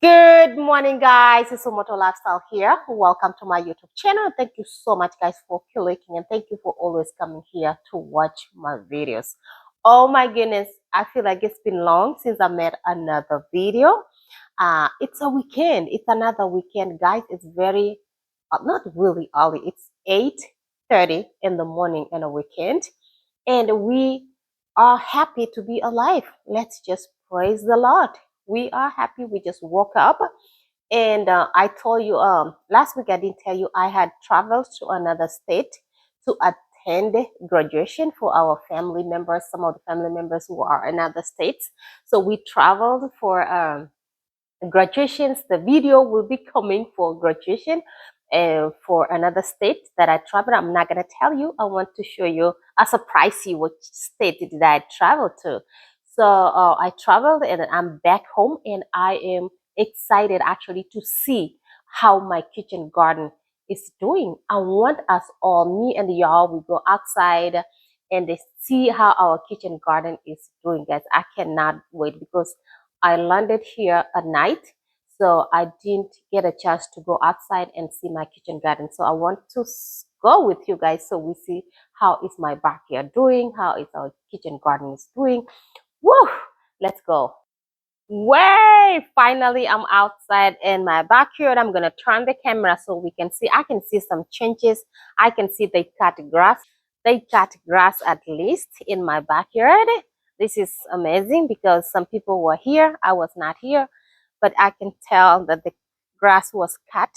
Good morning, guys. It's Omoto Lifestyle here. Welcome to my YouTube channel. Thank you so much, guys, for clicking, and thank you for always coming here to watch my videos. Oh my goodness, I feel like it's been long since I made another video. It's a weekend. It's another weekend, guys. It's very not really early. It's 8:30 in the morning in a weekend, and we are happy to be alive. Let's just praise the Lord. We are happy. We just woke up, and I told you last week I didn't tell you I had traveled to another state to attend graduation for our family members, some of the family members who are in other states. So we traveled for graduations. The video will be coming for graduation for another state that I traveled. I'm not gonna tell you. I want to show you, I surprise you which state did I travel to. So I traveled and I'm back home, and I am excited actually to see how my kitchen garden is doing. I want us all, me and y'all, we go outside and they see how our kitchen garden is doing, guys. I cannot wait because I landed here at night, so I didn't get a chance to go outside and see my kitchen garden. So I want to go with you guys so we see how is my backyard doing, how is our kitchen garden is doing. Woo! Let's go. Way! Finally, I'm outside in my backyard. I'm gonna turn the camera so we can see. I can see some changes. I can see they cut grass. They cut grass at least in my backyard. This is amazing because some people were here. I was not here, but I can tell that the grass was cut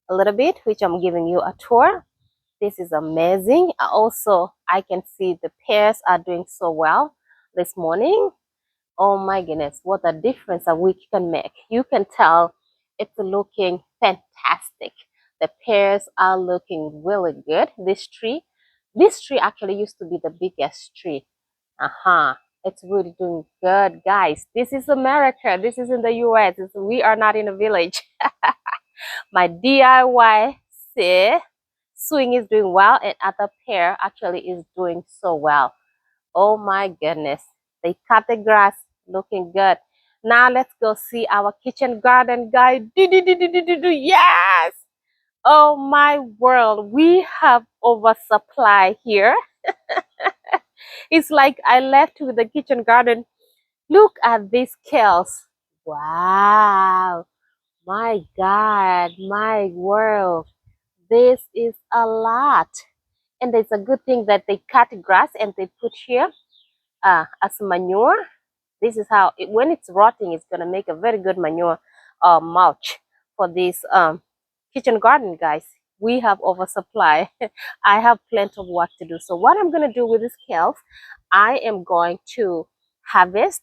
a little bit, which I'm giving you a tour. This is amazing. Also, I can see the pears are doing so well this morning. Oh my goodness, what a difference a week can make. You can tell it's looking fantastic. The pears are looking really good. This tree actually used to be the biggest tree. It's really doing good, guys. This is America. This is in the US. We are not in a village. My DIY swing is doing well, and other pear actually is doing so well. Oh my goodness. They cut the grass, looking good. Now let's go see our kitchen garden, guys. Yes! Oh my world. We have oversupply here. It's like I left with the kitchen garden. Look at these kales. Wow. My God. My world. This is a lot. And it's a good thing that they cut grass and they put here as manure. This is how when it's rotting, it's gonna make a very good manure mulch for this kitchen garden, guys. We have oversupply. I have plenty of work to do. So what I'm gonna do with these kales, I am going to harvest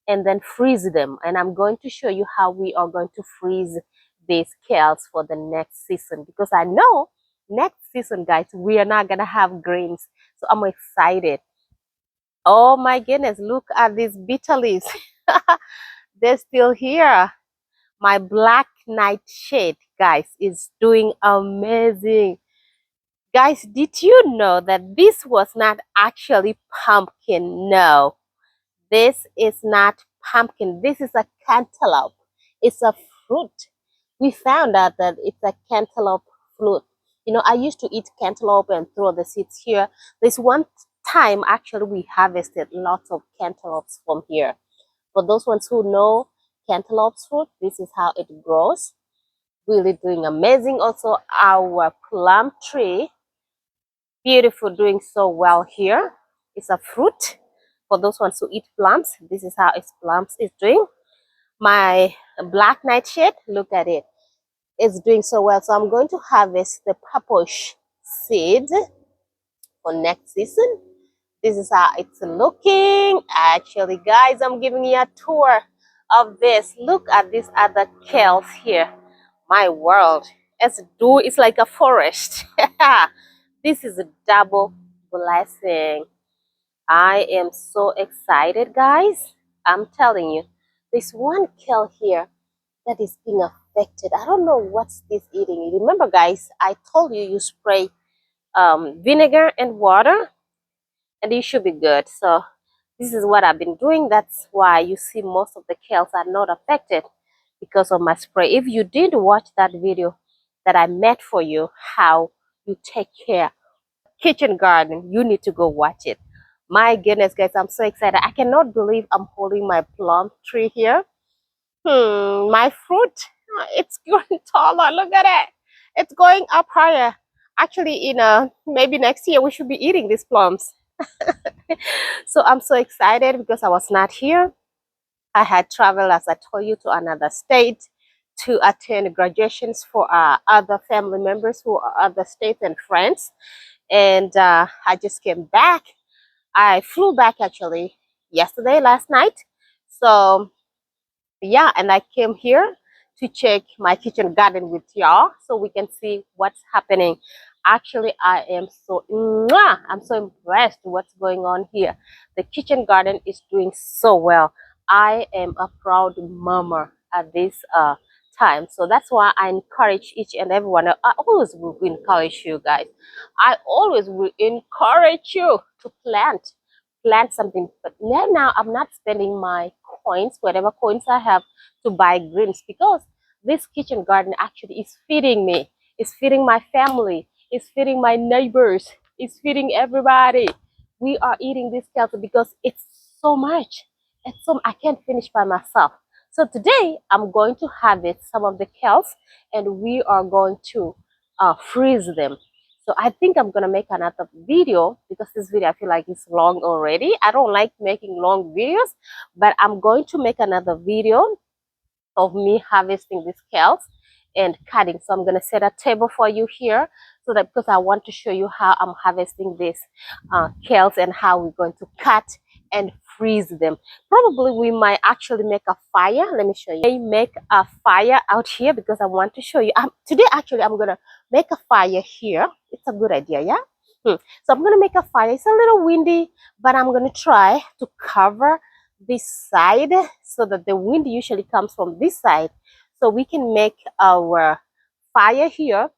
and then freeze them, and I'm going to show you how we are going to freeze these kales for the next season, because I know next season, guys, we are not gonna have greens. So I'm excited. Oh my goodness, look at these bitter leaves. They're still here. My black nightshade, guys, is doing amazing. Guys, did you know that this was not actually pumpkin? No, this is not pumpkin. This is a cantaloupe. It's a fruit. We found out that it's a cantaloupe fruit. You know, I used to eat cantaloupe and throw the seeds here. This one time, actually, we harvested lots of cantaloupes from here. For those ones who know cantaloupe fruit, this is how it grows. Really doing amazing. Also, our plum tree, beautiful, doing so well here. It's a fruit. For those ones who eat plums, this is how its plums is doing. My black nightshade, look at it. It's doing so well. So I'm going to harvest the purplish seeds for next season. This is how it's looking. Actually, guys, I'm giving you a tour of this. Look at these other kales here. My world. It's like a forest. This is a double blessing. I am so excited, guys. I'm telling you, there's one kale here that is being affected. I don't know what's this eating. Remember, guys, I told you you spray vinegar and water and it should be good. So this is what I've been doing. That's why you see most of the kales are not affected. because of my spray. If you did watch that video that I made for you, how you take care kitchen garden, you need to go watch it. My goodness, guys, I'm so excited. I cannot believe I'm holding my plum tree here. My fruit, it's growing taller. Look at it. It's going up higher. Actually, maybe next year we should be eating these plums. So I'm so excited because I was not here. I had traveled, as I told you, to another state to attend graduations for other family members who are other states and friends. And I just came back. I flew back actually yesterday, last night. So yeah, and I came here to check my kitchen garden with y'all so we can see what's happening. Actually, I am so I'm so impressed with what's going on here. The kitchen garden is doing so well. I am a proud mama at this time. So that's why I encourage each and everyone. I always will encourage you guys. I always will encourage you to plant something. But now I'm not spending my coins, whatever coins I have, to buy greens, because this kitchen garden actually is feeding me. It's feeding my family. It's feeding my neighbors. It's feeding everybody. We are eating this kale because it's so much. It's so I can't finish by myself. So today I'm going to harvest some of the kales and we are going to freeze them. So I think I'm gonna make another video because this video I feel like it's long already. I don't like making long videos, but I'm going to make another video of me harvesting these kales and cutting. So I'm going to set a table for you here so that, because I want to show you how I'm harvesting these kales and how we're going to cut and freeze them. Probably we might actually make a fire. Let me show you. I make a fire out here because I want to show you. Today actually I'm going to make a fire here. It's a good idea, yeah? So I'm going to make a fire. It's a little windy, but I'm going to try to cover this side so that the wind usually comes from this side, so we can make our fire here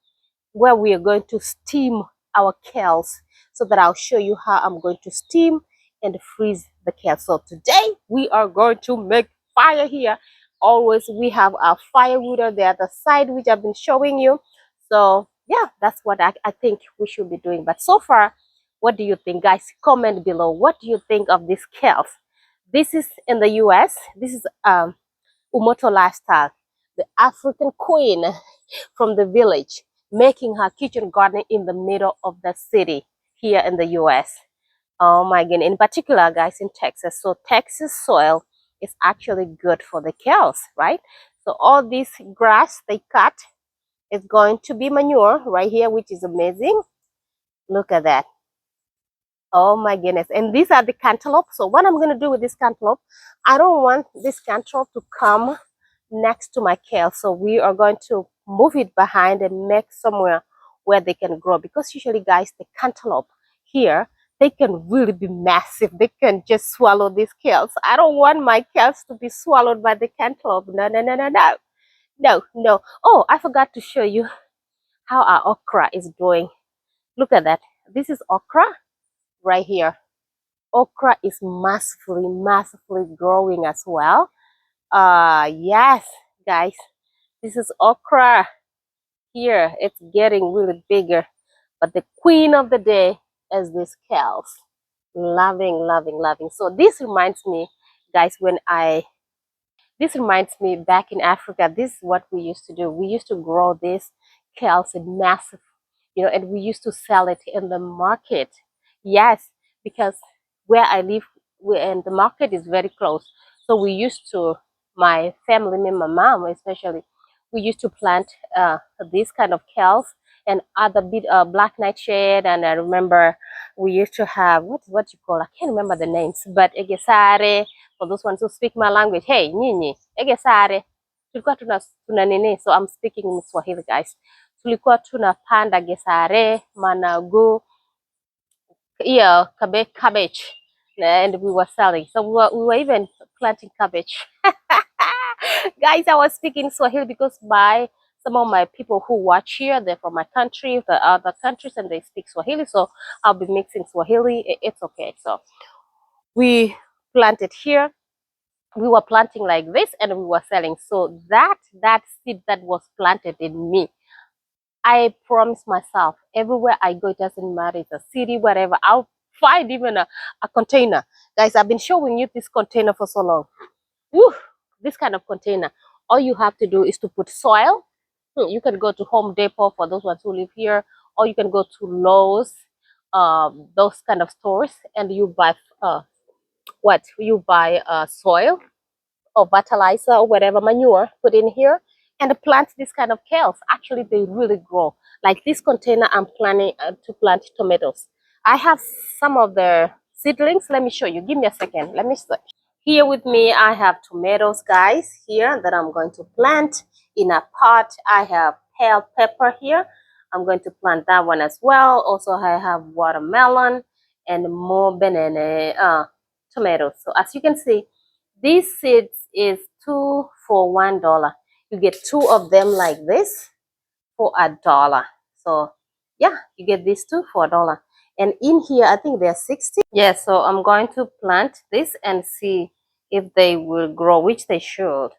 where we are going to steam our kales, so that I'll show you how I'm going to steam and freeze the kales. So today we are going to make fire here. Always we have our firewood on the other side, which I've been showing you. So yeah, that's what I think we should be doing. But so far, what do you think, guys? Comment below. What do you think of these kales? This is in the US. This is Umoto lifestyle, the African queen from the village, making her kitchen garden in the middle of the city here in the US. Oh my goodness, in particular, guys, in Texas. So Texas soil is actually good for the cows, right? So all this grass they cut is going to be manure right here, which is amazing. Look at that. Oh my goodness. And these are the cantaloupe. So what I'm going to do with this cantaloupe, I don't want this cantaloupe to come next to my kale. So we are going to move it behind and make somewhere where they can grow. Because usually, guys, the cantaloupe here, they can really be massive. They can just swallow these kales. I don't want my kales to be swallowed by the cantaloupe. No, no, no, no, no. No, no. Oh, I forgot to show you how our okra is doing. Look at that. This is okra right here. Okra is massively growing as well. Yes, guys, this is okra here. It's getting really bigger, but the queen of the day is this kales. Loving, loving, loving. So this reminds me, guys, this reminds me back in Africa. This is what we used to do. We used to grow this kales in massive, and we used to sell it in the market. Yes, because where I live, and the market is very close. So we used to, my family, me, my mom especially, we used to plant these kind of kales and other bit black nightshade. And I remember we used to have what you call, I can't remember the names, but egesare, for those ones who speak my language. Hey, nyinyi, egesare. Tulikuwa tuna nini? So I'm speaking in Swahili, guys. Tulikuwa tunapanda gesare, managu, yeah, cabbage, and we were selling. So we were even planting cabbage. Guys, I was speaking Swahili because some of my people who watch here, they're from my country, the other countries, and they speak Swahili. So I'll be mixing Swahili. It's okay. So we planted here we were planting like this and we were selling. So that seed that was planted in me, I promise myself everywhere I go, it doesn't matter, it's a city, whatever, I'll find even a container. Guys, I've been showing you this container for so long. Woo, this kind of container. All you have to do is to put soil. You can go to Home Depot for those ones who live here, or you can go to Lowe's, those kind of stores, and you buy what you buy soil or fertilizer or whatever manure, put in here and plant this kind of kales. Actually, they really grow. Like this container, I'm planning to plant tomatoes. I have some of the seedlings. Let me show you. Give me a second. Let me search. Here with me, I have tomatoes, guys, here that I'm going to plant in a pot. I have bell pepper here. I'm going to plant that one as well. Also, I have watermelon and more banana tomatoes. So as you can see, these seeds is 2 for $1. You get 2 of them like this for $1. So yeah, you get these 2 for $1. And in here, I think they're 60. Yeah, so I'm going to plant this and see if they will grow, which they should.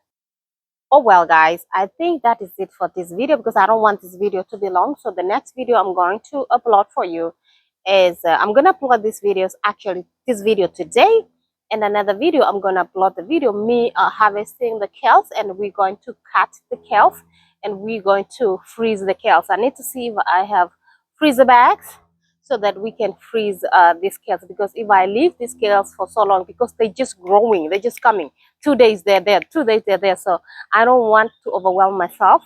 Oh well, guys, I think that is it for this video because I don't want this video to be long. So the next video I'm going to upload for you is I'm gonna upload these videos, actually this video today, and another video I'm gonna upload the video me harvesting the kales, and we're going to cut the kales and we're going to freeze the kales. I need to see if I have freezer bags so that we can freeze these kales, because if I leave these kales for so long, because they're just growing, they're just coming, 2 days they're there, 2 days they're there, so I don't want to overwhelm myself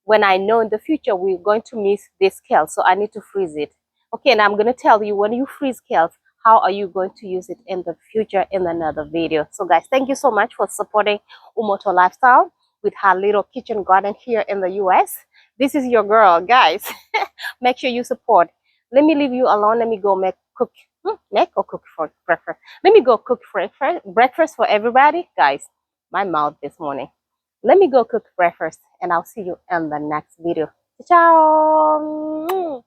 when I know in the future we're going to miss this kale. So I need to freeze it. Okay, and I'm going to tell you, when you freeze kales, how are you going to use it in the future in another video. So guys, thank you so much for supporting Umoto Lifestyle with her little kitchen garden here in the US. This is your girl, guys. Make sure you support. Let me leave you alone. Let me go make or cook for breakfast. Let me go cook breakfast for everybody. Guys, my mouth this morning. Let me go cook breakfast and I'll see you in the next video. Ciao!